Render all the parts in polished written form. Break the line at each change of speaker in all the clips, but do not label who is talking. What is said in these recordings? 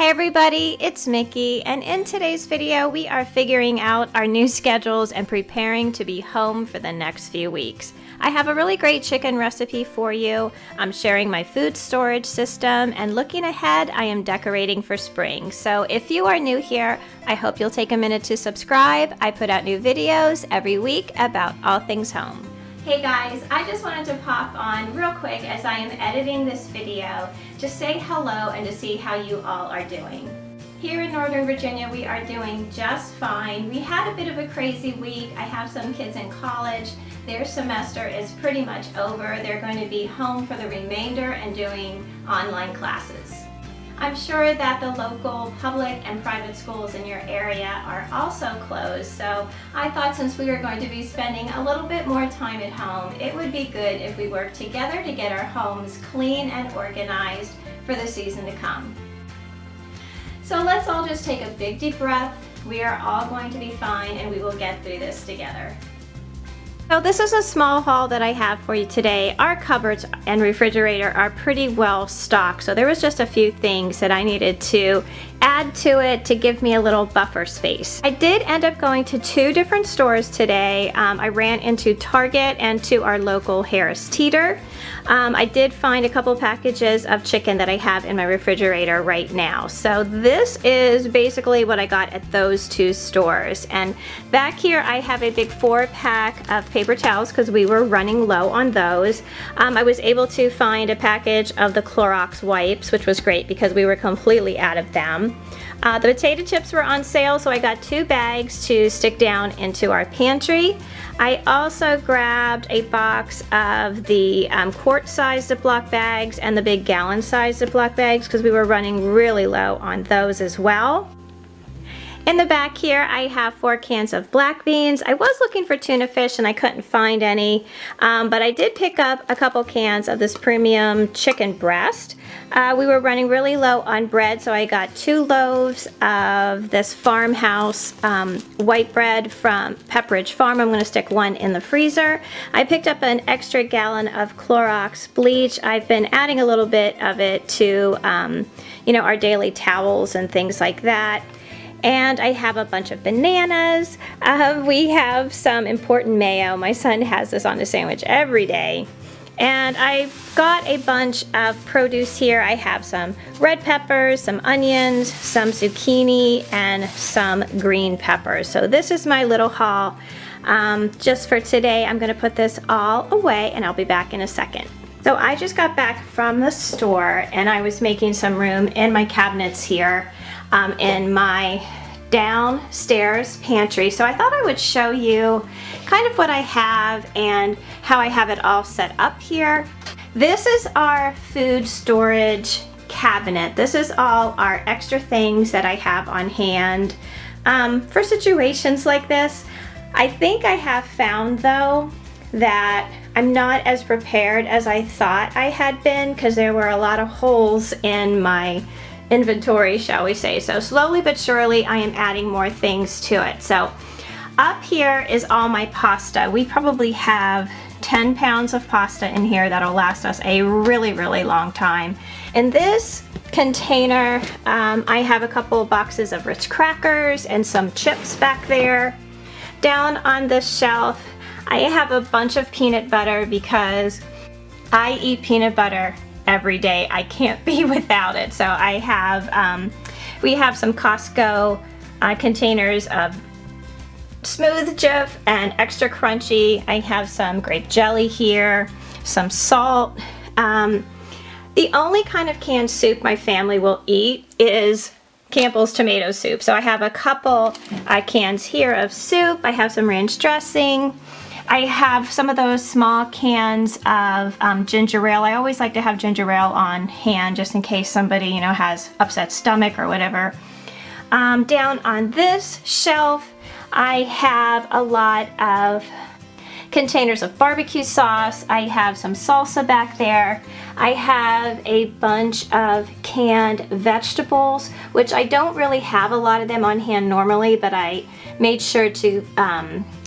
Hey everybody, it's Mickey, and in today's video we are figuring out our new schedules and preparing to be home for the next few weeks. I have a really great chicken recipe for you. I'm sharing my food storage system, and looking ahead, I am decorating for spring. So if you are new here, I hope you'll take a minute to subscribe. I put out new videos every week about all things home. Hey guys, I just wanted to pop on real quick as I am editing this video to say hello and to see how you all are doing. Here in Northern Virginia, we are doing just fine. We had a bit of a crazy week. I have some kids in college. Their semester is pretty much over. They're going to be home for the remainder and doing online classes. I'm sure that the local public and private schools in your area are also closed, so I thought since we were going to be spending a little bit more time at home, it would be good if we worked together to get our homes clean and organized for the season to come. So let's all just take a big deep breath. We are all going to be fine and we will get through this together. So this is a small haul that I have for you today. Our cupboards and refrigerator are pretty well stocked, so there was just a few things that I needed to add to it to give me a little buffer space. I did end up going to two different stores today. I ran into Target and to our local Harris Teeter. I did find a couple packages of chicken that I have in my refrigerator right now. So this is basically what I got at those two stores. And back here I have a big 4-pack of paper towels because we were running low on those. I was able to find a package of the Clorox wipes, which was great because we were completely out of them. The potato chips were on sale, so I got 2 bags to stick down into our pantry. I also grabbed a box of the quart-sized Ziploc bags and the big gallon-sized Ziploc bags because we were running really low on those as well. In the back here, I have 4 cans of black beans. I was looking for tuna fish and I couldn't find any, but I did pick up a couple cans of this premium chicken breast. We were running really low on bread, so I got 2 loaves of this farmhouse white bread from Pepperidge Farm. I'm going to stick 1 in the freezer. I picked up an extra gallon of Clorox bleach. I've been adding a little bit of it to, you know, our daily towels and things like that. And I have a bunch of bananas. We have some important mayo. My son has this on his sandwich every day. And I've got a bunch of produce here. I have some red peppers, some onions, some zucchini, and some green peppers. So this is my little haul just for today. I'm gonna put this all away and I'll be back in a second. So I just got back from the store and I was making some room in my cabinets here in my downstairs pantry. So I thought I would show you kind of what I have and how I have it all set up here. This is our food storage cabinet. This is all our extra things that I have on hand for situations like this. I think I have found though that I'm not as prepared as I thought I had been because there were a lot of holes in my inventory, shall we say. So slowly but surely I am adding more things to it. So up here is all my pasta. We probably have 10 pounds of pasta in here that'll last us a really, really long time. In this container, I have a couple boxes of Ritz crackers and some chips back there. Down on this shelf, I have a bunch of peanut butter because I eat peanut butter every day. I can't be without it. So I have, we have some Costco containers of smooth Jif and extra crunchy. I have some grape jelly here, some salt. The only kind of canned soup my family will eat is Campbell's tomato soup. So I have a couple cans here of soup. I have some ranch dressing. I have some of those small cans of ginger ale. I always like to have ginger ale on hand just in case somebody, you know, has upset stomach or whatever. Down on this shelf, I have a lot of containers of barbecue sauce. I have some salsa back there. I have a bunch of canned vegetables, which I don't really have a lot of them on hand normally, but I made sure to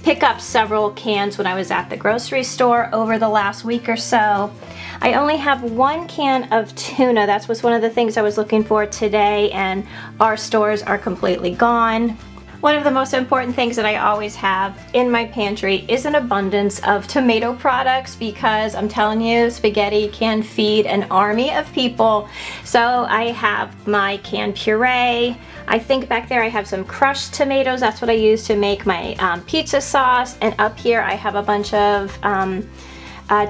pick up several cans when I was at the grocery store over the last week or so. I only have 1 can of tuna. That was one of the things I was looking for today, and our stores are completely gone. One of the most important things that I always have in my pantry is an abundance of tomato products, because I'm telling you, spaghetti can feed an army of people. So I have my canned puree. I think back there I have some crushed tomatoes. That's what I use to make my pizza sauce. And up here I have a bunch of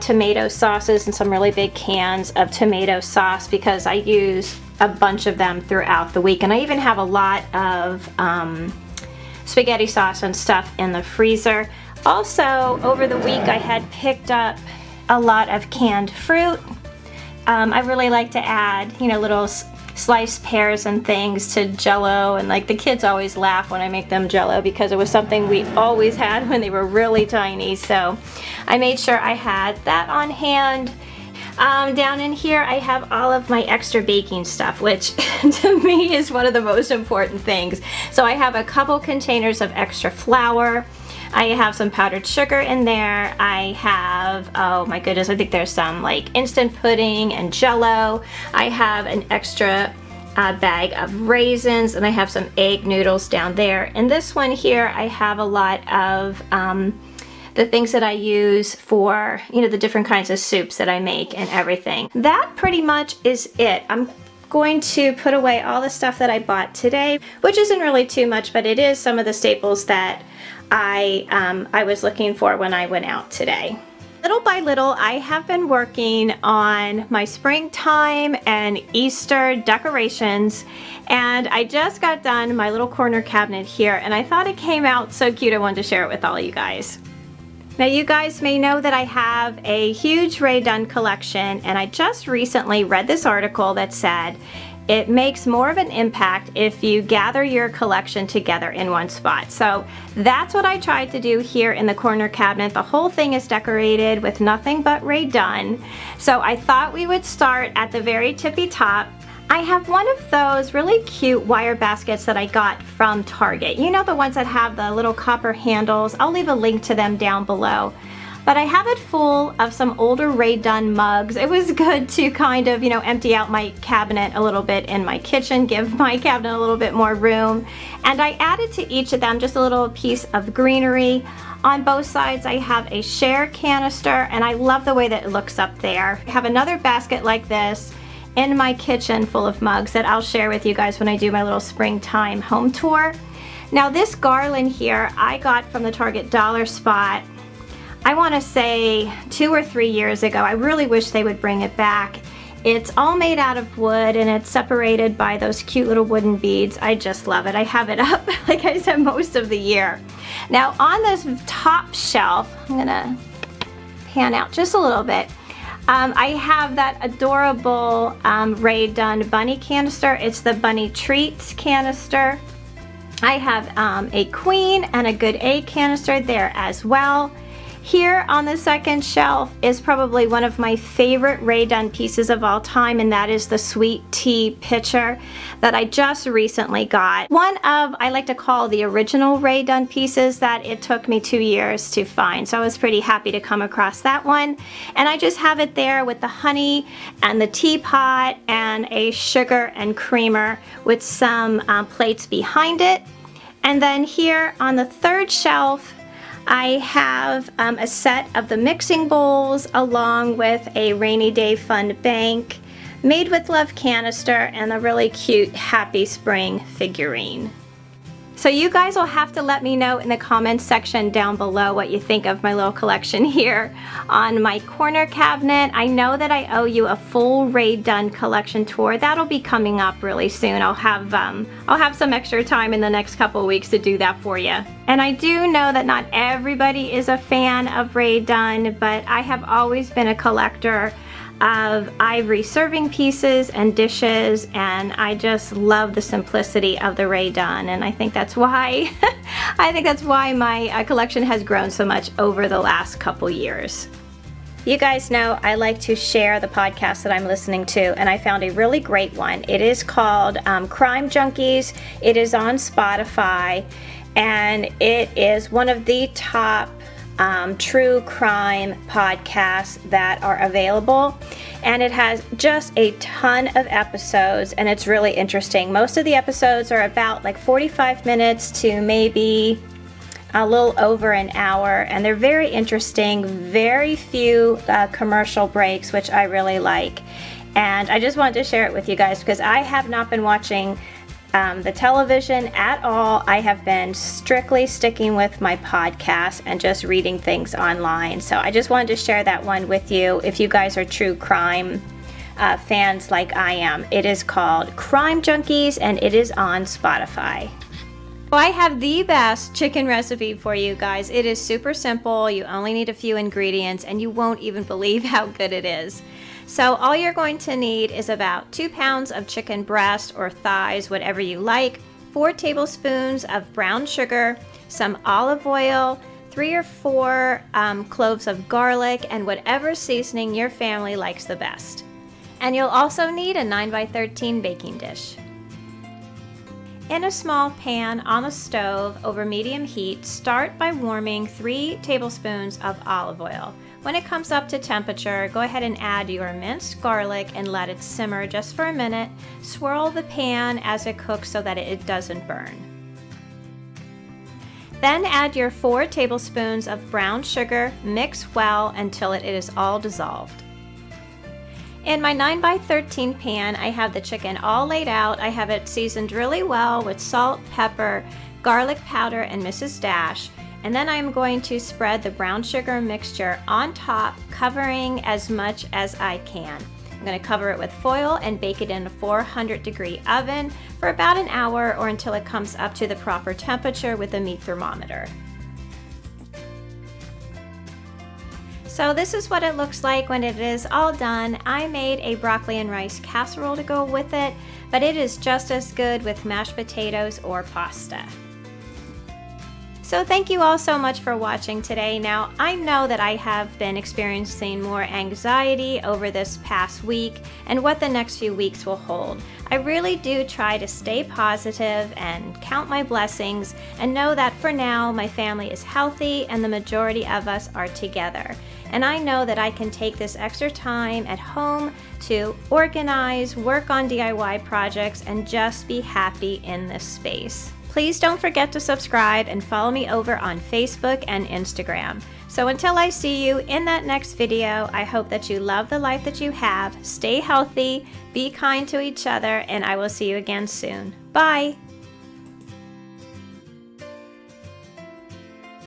tomato sauces and some really big cans of tomato sauce, because I use a bunch of them throughout the week. And I even have a lot of spaghetti sauce and stuff in the freezer. Also, over the week I had picked up a lot of canned fruit. I really like to add, you know, little sliced pears and things to Jell-O, and like the kids always laugh when I make them Jell-O, because it was something we always had when they were really tiny. So I made sure I had that on hand. Down in here I have all of my extra baking stuff, which to me is one of the most important things. So I have a couple containers of extra flour. I have some powdered sugar in there. I have, oh my goodness, I think there's some like instant pudding and Jell-O. I have an extra bag of raisins, and I have some egg noodles down there. In this one here I have a lot of the things that I use for, you know, the different kinds of soups that I make and everything. That pretty much is it. I'm going to put away all the stuff that I bought today, which isn't really too much, but it is some of the staples that I was looking for when I went out today. Little by little, I have been working on my springtime and Easter decorations, and I just got done my little corner cabinet here, and I thought it came out so cute I wanted to share it with all you guys. Now you guys may know that I have a huge Rae Dunn collection, and I just recently read this article that said it makes more of an impact if you gather your collection together in one spot. So that's what I tried to do here in the corner cabinet. The whole thing is decorated with nothing but Rae Dunn. So I thought we would start at the very tippy top. I have one of those really cute wire baskets that I got from Target. You know, the ones that have the little copper handles. I'll leave a link to them down below. But I have it full of some older Rae Dunn mugs. It was good to kind of, you know, empty out my cabinet a little bit in my kitchen, give my cabinet a little bit more room. And I added to each of them just a little piece of greenery. On both sides I have a share canister, and I love the way that it looks up there. I have another basket like this in my kitchen full of mugs that I'll share with you guys when I do my little springtime home tour. Now this garland here I got from the Target dollar spot, I want to say 2 or 3 years ago. I really wish they would bring it back. It's all made out of wood, and it's separated by those cute little wooden beads. I just love it. I have it up, like I said, most of the year. Now on this top shelf, I'm gonna pan out just a little bit. I have that adorable Rae Dunn bunny canister. It's the bunny treats canister. I have a queen and a good egg canister there as well. Here on the second shelf is probably one of my favorite Rae Dunn pieces of all time, and that is the sweet tea pitcher that I just recently got. One of, I like to call, the original Rae Dunn pieces that it took me 2 years to find. So I was pretty happy to come across that one. And I just have it there with the honey and the teapot and a sugar and creamer with some plates behind it. And then here on the third shelf, I have a set of the mixing bowls along with a rainy day fun bank, made with love canister, and a really cute Happy Spring figurine. So you guys will have to let me know in the comments section down below what you think of my little collection here on my corner cabinet. I know that I owe you a full Rae Dunn collection tour. That'll be coming up really soon. I'll have some extra time in the next couple of weeks to do that for you. And I do know that not everybody is a fan of Rae Dunn, but I have always been a collector of ivory serving pieces and dishes, and I just love the simplicity of the Rae Dunn, and I think that's why my collection has grown so much over the last couple years. You guys know I like to share the podcast that I'm listening to, and I found a really great one. It is called Crime Junkies. It is on Spotify, and it is one of the top true crime podcasts that are available, and it has just a ton of episodes, and it's really interesting. Most of the episodes are about like 45 minutes to maybe a little over an hour, and they're very interesting, very few commercial breaks, which I really like. And I just wanted to share it with you guys because I have not been watching the television at all. I have been strictly sticking with my podcast and just reading things online. So I just wanted to share that one with you if you guys are true crime fans like I am. It is called Crime Junkies, and it is on Spotify. I have the best chicken recipe for you guys. It is super simple. You only need a few ingredients and you won't even believe how good it is. So all you're going to need is about 2 pounds of chicken breast or thighs, whatever you like, 4 tablespoons of brown sugar, some olive oil, 3 or 4 cloves of garlic, and whatever seasoning your family likes the best. And you'll also need a 9x13 baking dish. In a small pan on the stove over medium heat, start by warming 3 tablespoons of olive oil. When it comes up to temperature, go ahead and add your minced garlic and let it simmer just for a minute. Swirl the pan as it cooks so that it doesn't burn. Then add your 4 tablespoons of brown sugar, mix well until it is all dissolved. In my 9x13 pan, I have the chicken all laid out. I have it seasoned really well with salt, pepper, garlic powder, and Mrs. Dash. And then I'm going to spread the brown sugar mixture on top, covering as much as I can. I'm going to cover it with foil and bake it in a 400-degree oven for about an hour or until it comes up to the proper temperature with a meat thermometer. So this is what it looks like when it is all done. I made a broccoli and rice casserole to go with it, but it is just as good with mashed potatoes or pasta. So thank you all so much for watching today. Now, I know that I have been experiencing more anxiety over this past week and what the next few weeks will hold. I really do try to stay positive and count my blessings and know that for now my family is healthy and the majority of us are together. And I know that I can take this extra time at home to organize, work on DIY projects, and just be happy in this space. Please don't forget to subscribe and follow me over on Facebook and Instagram. So until I see you in that next video, I hope that you love the life that you have, stay healthy, be kind to each other, and I will see you again soon. Bye!